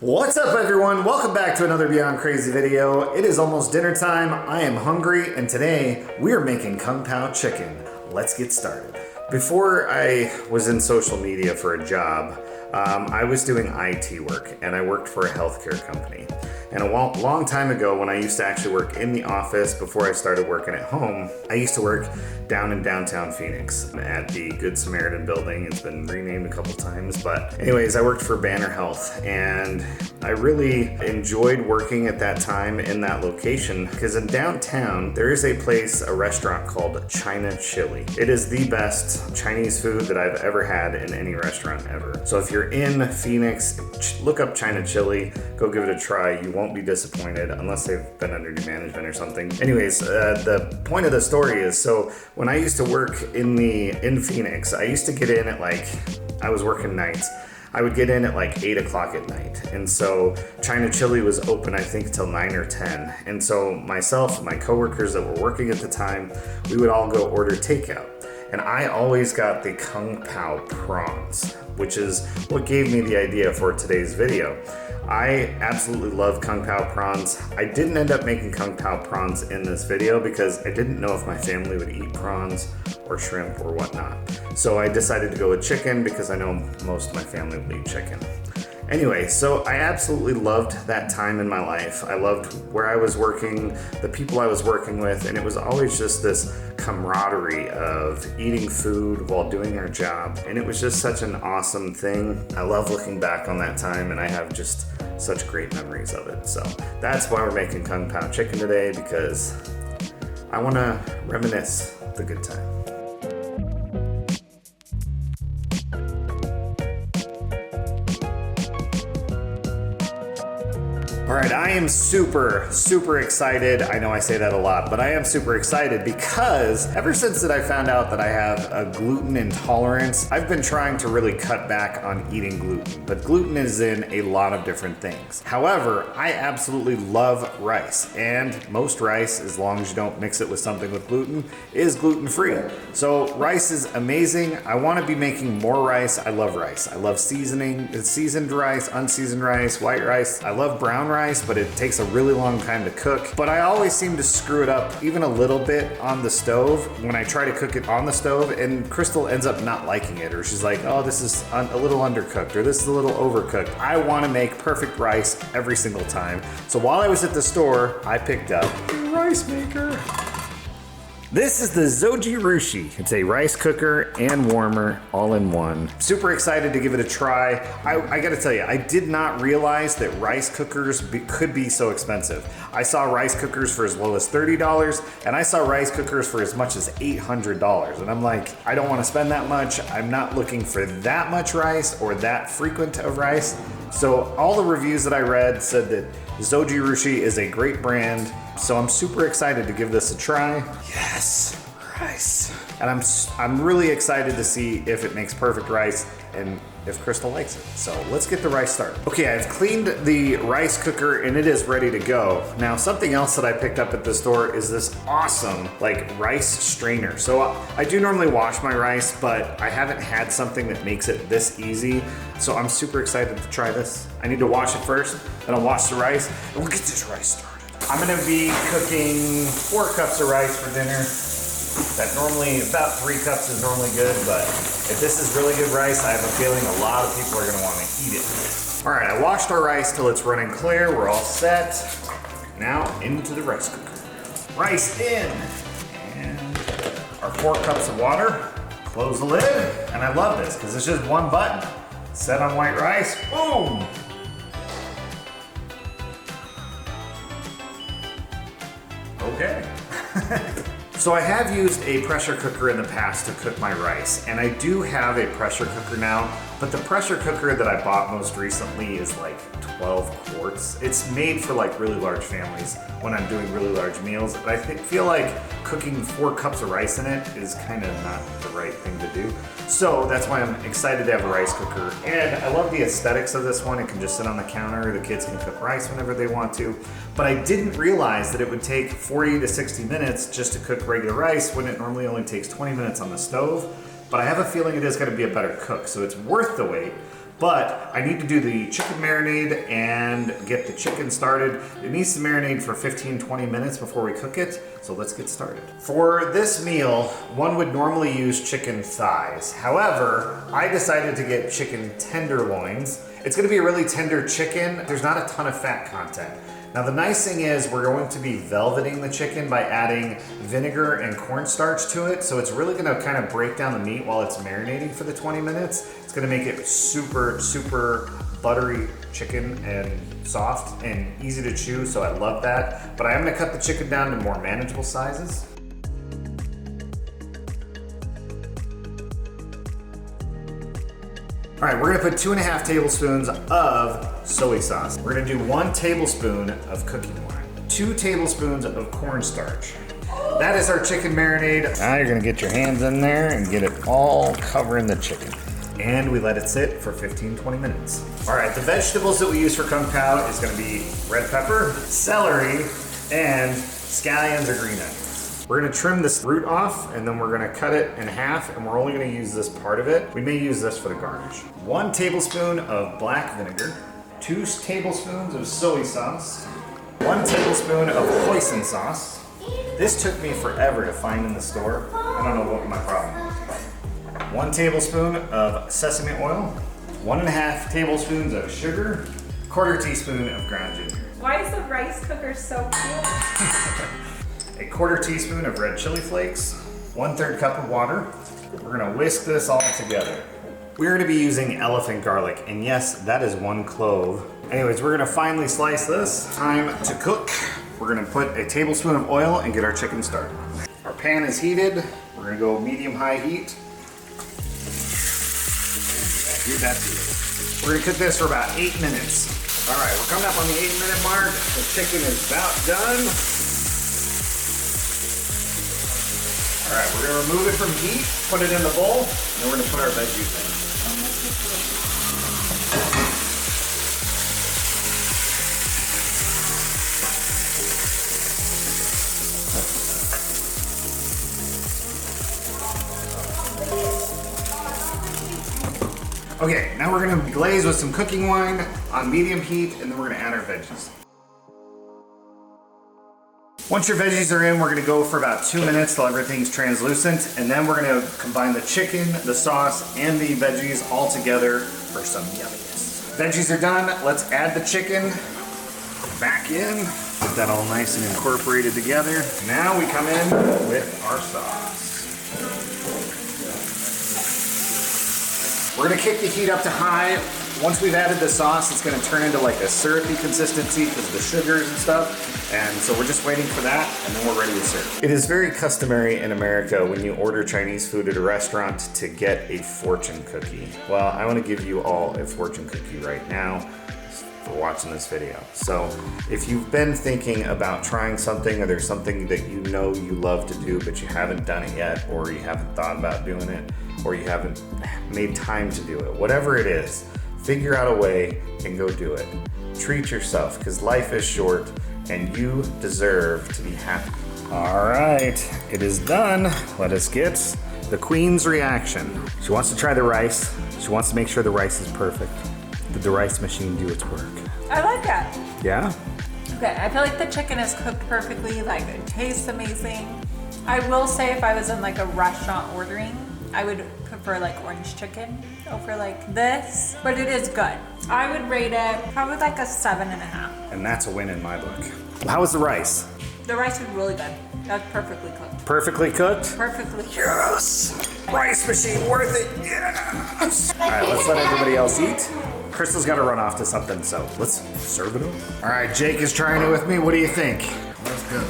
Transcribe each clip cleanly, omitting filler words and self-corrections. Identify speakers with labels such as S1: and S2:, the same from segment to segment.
S1: What's up everyone? Welcome back to another Beyond Crazy video. It is almost dinner time. I am hungry and today we are making Kung Pao Chicken. Let's get started. Before I was in social media for a job, I was doing IT work and I worked for a healthcare company. And a long time ago when I used to actually work in the office before I started working at home, I used to work down in downtown Phoenix at the Good Samaritan building. It's been renamed a couple times, but anyways, I worked for Banner Health and I really enjoyed working at that time in that location because in downtown, there is a place, a restaurant called China Chili. It is the best Chinese food that I've ever had in any restaurant ever. So if you're in Phoenix, look up China Chili, go give it a try. You won't be disappointed unless they've been under new management or something. Anyways, the point of the story is, so when I used to work in Phoenix, I used to get in at I was working nights. I would get in at 8 o'clock at night. And so China Chili was open, I think, till 9 or 10. And so myself, my coworkers that were working at the time, we would all go order takeout. And I always got the Kung Pao prawns, which is what gave me the idea for today's video. I absolutely love Kung Pao prawns. I didn't end up making Kung Pao prawns in this video because I didn't know if my family would eat prawns or shrimp or whatnot. So I decided to go with chicken because I know most of my family will eat chicken. Anyway, so I absolutely loved that time in my life. I loved where I was working, the people I was working with, and it was always just this camaraderie of eating food while doing our job. And it was just such an awesome thing. I love looking back on that time and I have just such great memories of it. So that's why we're making Kung Pao Chicken today, because I want to reminisce the good time. All right, I am super excited. I know I say that a lot, but I am super excited because ever since that I found out that I have a gluten intolerance, I've been trying to really cut back on eating gluten, but gluten is in a lot of different things. However, I absolutely love rice, and most rice, as long as you don't mix it with something with gluten, is gluten-free. So rice is amazing. I want to be making more rice. I love rice. I love seasoned rice, unseasoned rice, white rice. I love brown rice, but it takes a really long time to cook. But I always seem to screw it up even a little bit on the stove when I try to cook it on the stove, and Crystal ends up not liking it, or she's like, oh, this is a little undercooked, or this is a little overcooked. I want to make perfect rice every single time. So while I was at the store, I picked up a rice maker. This is the Zojirushi. It's a rice cooker and warmer all in one. Super excited to give it a try. I gotta tell you, I did not realize that rice cookers could be so expensive. I saw rice cookers for as low as $30, and I saw rice cookers for as much as $800. And I'm like, I don't wanna spend that much. I'm not looking for that much rice or that frequent of rice. So all the reviews that I read said that Zojirushi is a great brand. So I'm super excited to give this a try. Yes, rice. And I'm really excited to see if it makes perfect rice and if Crystal likes it. So let's get the rice started. Okay, I've cleaned the rice cooker and it is ready to go. Now, something else that I picked up at the store is this awesome rice strainer. So I do normally wash my rice, but I haven't had something that makes it this easy. So I'm super excited to try this. I need to wash it first, then I'll wash the rice, and we'll get this rice started. I'm gonna be cooking 4 cups of rice for dinner. That normally, about 3 cups is normally good, but if this is really good rice, I have a feeling a lot of people are gonna wanna eat it. All right, I washed our rice till it's running clear. We're all set. Now into the rice cooker. Rice in, and our 4 cups of water. Close the lid, and I love this because it's just one button. Set on white rice, boom. Okay. So I have used a pressure cooker in the past to cook my rice, and I do have a pressure cooker now, but the pressure cooker that I bought most recently is 12 quarts. It's made for really large families when I'm doing really large meals, but I feel like cooking 4 cups of rice in it is kind of not the right thing to do. So that's why I'm excited to have a rice cooker. And I love the aesthetics of this one. It can just sit on the counter. The kids can cook rice whenever they want to. But I didn't realize that it would take 40 to 60 minutes just to cook regular rice when it normally only takes 20 minutes on the stove. But I have a feeling it is going to be a better cook, so it's worth the wait. But I need to do the chicken marinade and get the chicken started. It needs to marinate for 15-20 minutes before we cook it, so let's get started. For this meal, one would normally use chicken thighs. However, I decided to get chicken tenderloins. It's gonna be a really tender chicken. There's not a ton of fat content. Now the nice thing is we're going to be velveting the chicken by adding vinegar and cornstarch to it. So it's really gonna kind of break down the meat while it's marinating for the 20 minutes. It's gonna make it super, super buttery chicken and soft and easy to chew, so I love that. But I am gonna cut the chicken down to more manageable sizes. All right, we're gonna put 2.5 tablespoons of soy sauce. We're gonna do 1 tablespoon of cooking wine, 2 tablespoons of cornstarch. That is our chicken marinade. Now you're gonna get your hands in there and get it all covering the chicken. And we let it sit for 15-20 minutes. All right, the vegetables that we use for Kung Pao is gonna be red pepper, celery, and scallions or green onions. We're gonna trim this root off and then we're gonna cut it in half and we're only gonna use this part of it. We may use this for the garnish. 1 tablespoon of black vinegar, 2 tablespoons of soy sauce, 1 tablespoon of hoisin sauce. This took me forever to find in the store. I don't know what my problem is. 1 tablespoon of sesame oil, 1.5 tablespoons of sugar, 1/4 teaspoon of ground ginger.
S2: Why is the rice cooker so cute?
S1: 1/4 teaspoon of red chili flakes, 1/3 cup of water. We're gonna whisk this all together. We're gonna be using elephant garlic, and yes, that is 1 clove. Anyways, we're gonna finely slice this. Time to cook. We're gonna put a tablespoon of oil and get our chicken started. Our pan is heated. We're gonna go medium-high heat. We're gonna cook this for about 8 minutes. All right, we're coming up on the 8-minute mark. The chicken is about done. All right, we're gonna remove it from heat, put it in the bowl, and then we're gonna put our veggies in. Okay, now we're gonna glaze with some cooking wine on medium heat, and then we're gonna add our veggies. Once your veggies are in, we're gonna go for about 2 minutes till everything's translucent, and then we're gonna combine the chicken, the sauce, and the veggies all together for some yumminess. Veggies are done, let's add the chicken back in. Get that all nice and incorporated together. Now we come in with our sauce. We're gonna kick the heat up to high. Once we've added the sauce, it's gonna turn into like a syrupy consistency because of the sugars and stuff. And so we're just waiting for that, and then we're ready to serve. It is very customary in America when you order Chinese food at a restaurant to get a fortune cookie. Well, I wanna give you all a fortune cookie right now for watching this video. So if you've been thinking about trying something, or there's something that you know you love to do but you haven't done it yet, or you haven't thought about doing it, or you haven't made time to do it, whatever it is, figure out a way and go do it. Treat yourself, because life is short and you deserve to be happy. All right, it is done. Let us get the queen's reaction. She wants to try the rice. She wants to make sure the rice is perfect. Did the rice machine do its work?
S2: I like it.
S1: Yeah?
S2: Okay, I feel like the chicken is cooked perfectly, like it tastes amazing. I will say if I was in like a restaurant ordering, I would prefer like orange chicken over like this, but it is good. I would rate it probably like a 7.5.
S1: And that's a win in my book. How was the rice?
S2: The rice was really good. That's perfectly cooked.
S1: Perfectly cooked?
S2: Perfectly cooked.
S1: Yes! Rice machine worth it, yes! All right, let's let everybody else eat. Crystal's got to run off to something, so let's serve it up. All right, Jake is trying it with me. What do you think?
S3: That's good.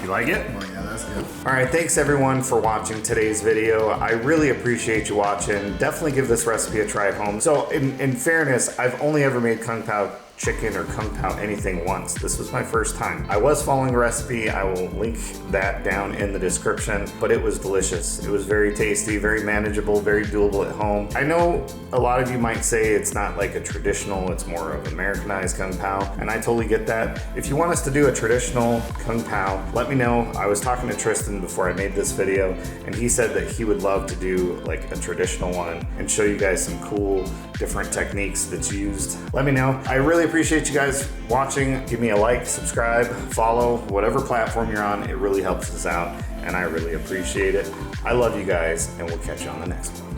S1: You like it?
S3: Oh yeah, that's good.
S1: All right, thanks everyone for watching today's video. I really appreciate you watching. Definitely give this recipe a try at home. So in fairness, I've only ever made Kung Pao chicken or Kung Pao anything once. This was my first time. I was following a recipe. I will link that down in the description, but it was delicious. It was very tasty, very manageable, very doable at home. I know a lot of you might say it's not like a traditional, it's more of Americanized Kung Pao, and I totally get that. If you want us to do a traditional Kung Pao, let me know. I was talking to Tristan Tristan before I made this video, and he said that he would love to do like a traditional one and show you guys some cool different techniques that's used. Let me know. I really appreciate you guys watching. Give me a like, subscribe, follow, whatever platform you're on. It really helps us out, and I really appreciate it. I love you guys, and we'll catch you on the next one.